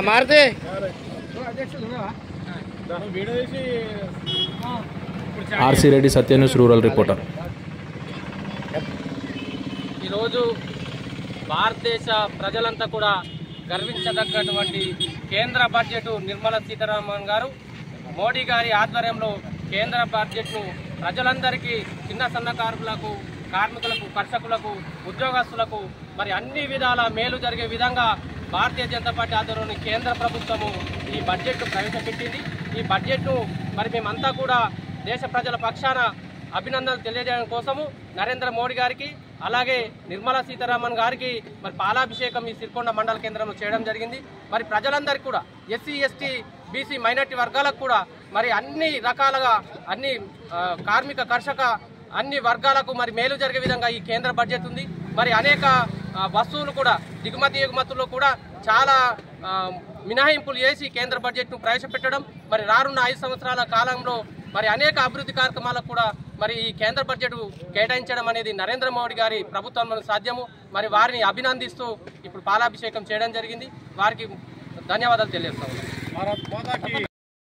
Maruti RC Reddy సత్య news rural reporter. ఈరోజు భారతదేశ ప్రజలంతా కూడా గర్వించదగ్గటువంటి కేంద్ర బడ్జెట్ నిర్మలా సీతారామన్ గారు మోడీ గారి ఆధ్వర్యంలో కేంద్ర బడ్జెట్ను ప్రజలందరికీ చిన్న సన్నకారులకు, కార్మికులకు, కర్షకులకు, ఉద్యోగస్తులకు మరి అన్ని విధాల మేలు జరిగే విధంగా భారతీయ జనతా పార్టీ ఆధ్వర్యంలో కేంద్ర ప్రభుత్వము ఈ బడ్జెట్ను ప్రవేశపెట్టింది. ఈ బడ్జెట్ను మరి మేమంతా కూడా దేశ ప్రజల పక్షాన అభినందనలు తెలియజేయడం కోసము నరేంద్ర మోడీ గారికి అలాగే నిర్మలా సీతారామన్ గారికి మరి పాలాభిషేకం ఈ సిరికొండ మండల కేంద్రంలో చేయడం జరిగింది. మరి ప్రజలందరికీ కూడా ఎస్సీ, ఎస్టీ, బీసీ, మైనార్టీ వర్గాలకు కూడా మరి అన్ని రకాలుగా అన్ని కార్మిక, కర్షక అన్ని వర్గాలకు మరి మేలు జరిగే విధంగా ఈ కేంద్ర బడ్జెట్ ఉంది. మరి అనేక వస్తువులు కూడా దిగుమతి ఎగుమతుల్లో కూడా చాలా మినహాయింపులు చేసి కేంద్ర బడ్జెట్ను ప్రవేశపెట్టడం, మరి రానున్న 5 సంవత్సరాల కాలంలో మరి అనేక అభివృద్ధి కార్యక్రమాలకు కూడా మరి ఈ కేంద్ర బడ్జెట్ కేటాయించడం అనేది నరేంద్ర మోడీ గారి ప్రభుత్వంలో సాధ్యము. మరి వారిని అభినందిస్తూ ఇప్పుడు పాలాభిషేకం చేయడం జరిగింది. వారికి ధన్యవాదాలు తెలియజేస్తాము.